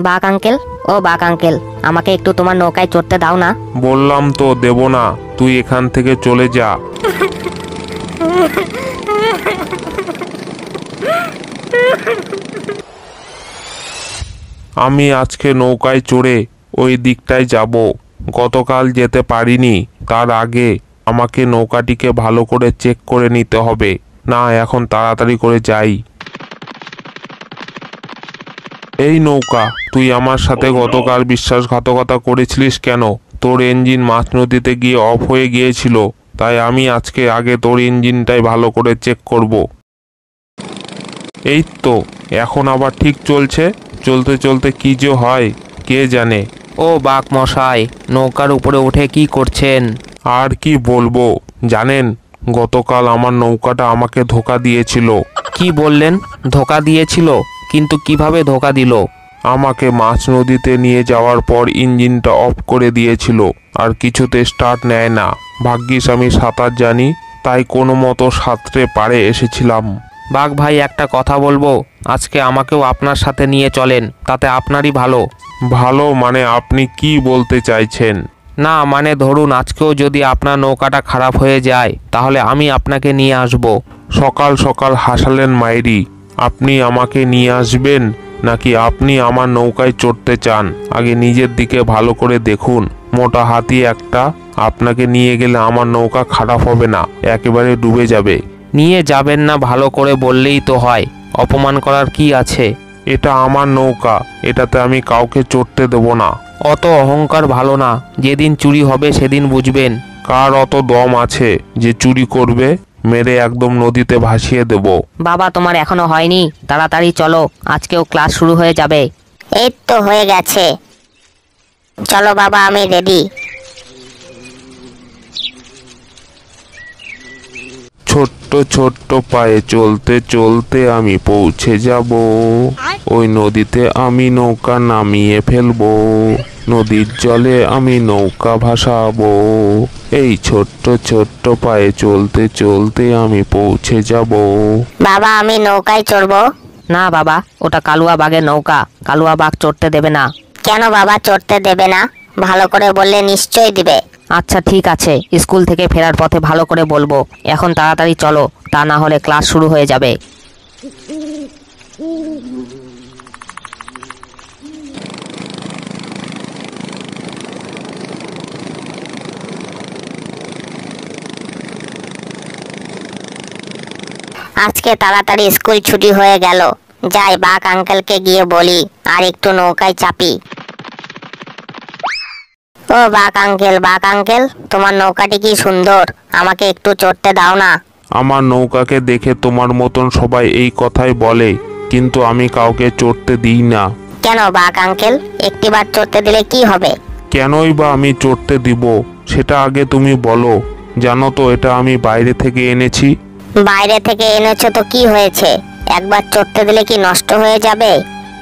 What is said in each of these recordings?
বাঘ আঙ্কেল, ও বাঘ আঙ্কেল, আমাকে একটু তোমার নৌকায় চড়তে দাও না। বললাম তো দেব না, তুই এখান থেকে চলে যা। আমি আজকে নৌকায় চড়ে ওই দিকটায় যাব। গতকাল যেতে পারিনি, তার আগে আমাকে নৌকাটিকে ভালো করে চেক করে নিতে হবে। না, এখন তাড়াতাড়ি করে যাই। এই নৌকা, তুই আমার সাথে গতকাল বিশ্বাসঘাতকতা করেছিলিস কেন? তোর ইঞ্জিন মাছ নদীতে গিয়ে অফ হয়ে গিয়েছিল, তাই আমি আজকে আগে তোর ইঞ্জিনটাই ভালো করে চেক করব। এই তো, এখন আবার ঠিক চলছে। চলতে চলতে কি যে হয় কে জানে। ও বাঘ মশাই, নৌকার উপরে উঠে কি করছেন? আর কি বলবো জানেন, গতকাল আমার নৌকাটা আমাকে ধোঁকা দিয়েছিল। কি বললেন? ধোঁকা দিয়েছিল? কিন্তু কিভাবে ধোঁকা দিল? আমাকে মাছ নদীতে নিয়ে যাওয়ার পর ইঞ্জিনটা অফ করে দিয়েছিল, আর কিছুতে স্টার্ট নেয় না। ভাগ্যিস আমি সাঁতার জানি, তাই কোনো মতো সাঁতরে পাড়ে এসেছিলাম। বাঘ ভাই, একটা কথা বলবো, আজকে আমাকেও আপনার সাথে নিয়ে চলেন, তাতে আপনারই ভালো। ভালো মানে আপনি কি বলতে চাইছেন? না মানে ধরুন আজকেও যদি আপনার নৌকাটা খারাপ হয়ে যায়, তাহলে আমি আপনাকে নিয়ে আসব। সকাল সকাল হাসালেন মাইরি। আপনি আমাকে নিয়ে আসবেন নাকি আপনি আমার নৌকায় চড়তে চান? আগে নিজের দিকে ভালো করে দেখুন। মোটা হাতি একটা, আপনাকে নিয়ে গেলে আমার নৌকা খারাপ হবে না, একেবারে ডুবে যাবে। নিয়ে যাবেন না ভালো করে বললেই তো হয়, অপমান করার কি আছে? এটা আমার নৌকা, এটাতে আমি কাউকে চড়তে দেব না। অত অহংকার ভালো না, যেদিন চুরি হবে সেদিন বুঝবেন। কার অত দম আছে যে চুরি করবে? মেরে একদম নদীতে ভাসিয়ে দেব। বাবা, তোমার এখনো হয়নি? তাড়াতাড়ি চলো, আজকেও ক্লাস শুরু হয়ে যাবে। এই তো হয়ে গেছে, চলো বাবা, আমি রেডি। ছোট্ট ছোট্ট পায়ে চলতে চলতে আমি পৌঁছে যাব। ওই নদীতে আমি নৌকা নামিয়ে ফেলবো, নদীর জলে আমি নৌকা ভাসাবো। এই ছোট্ট ছোট্ট পায়ে চলতে চলতে আমি পৌঁছে যাব। বাবা, আমি নৌকায় চড়বো। না বাবা, ওটা কালুয়া বাঘের নৌকা, কালুয়া বাঘ চড়তে দেবে না। কেন বাবা চড়তে দেবে না? ভালো করে বললে নিশ্চয়ই দিবে। আচ্ছা ঠিক আছে, স্কুল থেকে ফেরার পথে ভালো করে বলবো। এখন তাড়াতাড়ি চলো, তা না হলে ক্লাস শুরু হয়ে যাবে। আজকে তাড়াতাড়ি স্কুল ছুটি হয়ে গেল। যাই বাঘ আঙ্কেলকে গিয়ে বলি আর একটু নৌকায় চাপি। ও বাঘ আঙ্কেল, বাঘ আঙ্কেল, তোমার নৌকাটি কি সুন্দর, আমাকে একটু চড়তে দাও না। আমার নৌকাকে দেখে তোমার মতন সবাই এই কথাই বলে, কিন্তু আমি কাউকে চড়তে দিই না। কেন বাঘ আঙ্কেল, একটিবার চড়তে দিলে কি হবে? কেনই বা আমি চড়তে দিব সেটা আগে তুমি বলো। জানো তো এটা আমি বাইরে থেকে এনেছি। বাইরে থেকে এনেছো তো কি হয়েছে? একবার চড়তে দিলে কি নষ্ট হয়ে যাবে?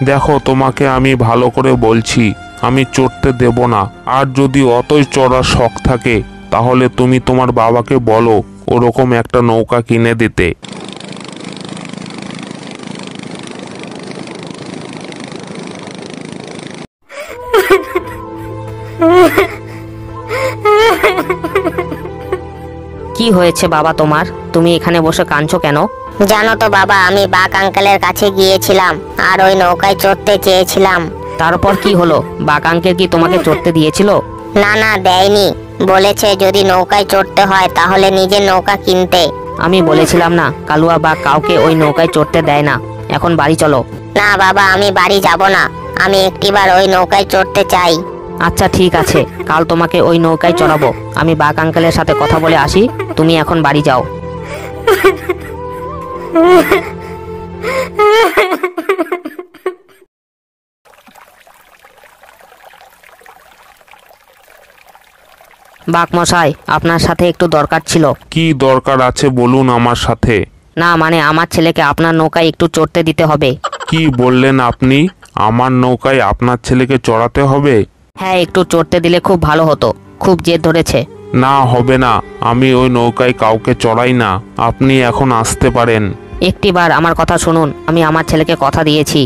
দেখো, তোমাকে আমি ভালো করে বলছি, আমি চড়তে দেব না। আর যদি অতই চড়ার শখ থাকে তাহলে তুমি তোমার বাবাকে বলো ওরকম একটা নৌকা কিনে দিতে। কি হয়েছে বাবা তোমার? তুমি এখানে বসে কাঁদছো কেন? জানো তো বাবা, আমি বাঘ আঙ্কেলের কাছে গিয়েছিলাম আর ওই নৌকায় চড়তে চেয়েছিলাম। তারপর কি হলো? বাঘ আঙ্কেল কি তোমাকে চড়তে দিয়েছিল? না না, দেয়নি। বলেছে যদি নৌকায় চড়তে হয় তাহলে নিজের নৌকা কিনতে। আমি বলেছিলাম না, কালুয়া বাঘ কাউকে ওই নৌকায় চড়তে দেয় না। এখন বাড়ি চলো। না বাবা, আমি বাড়ি যাব না, আমি একটিবার ওই নৌকায় চড়তে চাই। আচ্ছা ঠিক আছে, কাল তোমাকে ওই নৌকায় চড়াবো। আমি বাঘ আঙ্কেলের সাথে কথা বলে আসি, তুমি এখন বাড়ি যাও। বাঘ মশাই, আপনার সাথে একটু দরকার ছিল। কি দরকার আছে বলুন আমার সাথে। না মানে আমার ছেলেকে আপনার নৌকায় একটু চড়তে দিতে হবে। কি বললেন আপনি? আমার নৌকায় আপনার ছেলেকে চড়াতে হবে? হ্যাঁ, একটু চড়তে দিলে খুব ভালো হতো, খুব জেদ ধরেছে। না, হবে না, আমি ওই নৌকায় কাউকে চড়াই না। আপনি এখন আসতে পারেন। একটিবার আমার কথা শুনুন, আমি আমার ছেলেকে কথা দিয়েছি।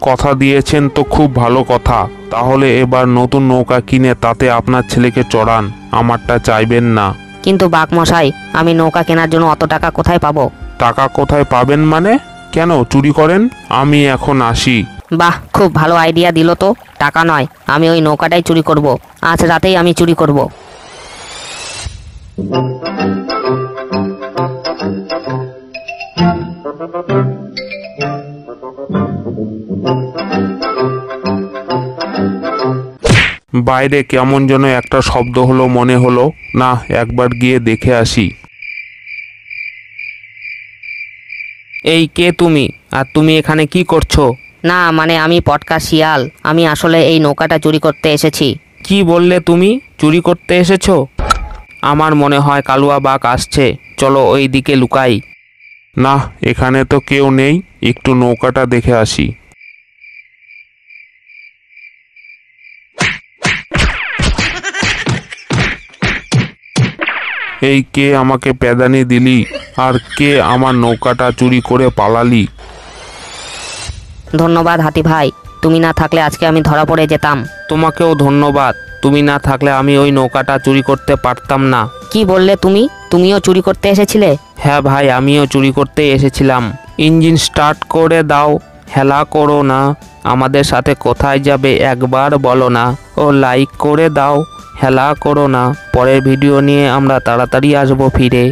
কথা দিয়েছেন তো খুব ভালো কথা। তাহলে এবার নতুন নৌকা কিনে তাতে আপনার ছেলেকে চড়ান, আমারটা চাইবেন না। কিন্তু বাঘ মশাই, আমি নৌকা কেনার জন্য অত টাকা কোথায় পাবো? টাকা কোথায় পাবেন মানে? কেন চুরি করেন? আমি এখন আসি। বাহ, খুব ভালো আইডিয়া দিল তো। টাকা নয়, আমি ওই নৌকাটাই চুরি করব। আজ রাতেই আমি চুরি করব। বাইরে কেমন যেন একটা শব্দ হলো মনে হলো, না একবার গিয়ে দেখে আসি। এই কে তুমি? আর তুমি এখানে কি করছো? না মানে আমি পটকা শিয়াল, আমি আসলে এই নৌকাটা চুরি করতে এসেছি। কি বললে তুমি? চুরি করতে এসেছো? আমার মনে হয় কালুয়া বাঘ আসছে, চলো ওই দিকে লুকাই। না, এখানে তো কেউ নেই, একটু নৌকাটা দেখে আসি। এই কে আমাকে প্যাদানি দিলি, আর কে আমার নৌকাটা চুরি করে পালালি? ধন্যবাদ হাতি ভাই, তুমি না থাকলে আজকে আমি ধরা পড়ে যেতাম। তোমাকেও ধন্যবাদ, তুমি না থাকলে আমি ওই নৌকাটা চুরি করতে পারতাম না। কি বললে তুমি? তুমিও চুরি করতে এসেছিলে? হ্যাঁ ভাই, আমিও চুরি করতে এসেছিলাম। ইঞ্জিন স্টার্ট করে দাও, হেলা করো না। আমাদের সাথে কোথায় যাবে একবার বলো না। ও লাইক করে দাও, হেলা করো না। পরের ভিডিও নিয়ে আমরা তাড়াতাড়ি আসবো ফিরে।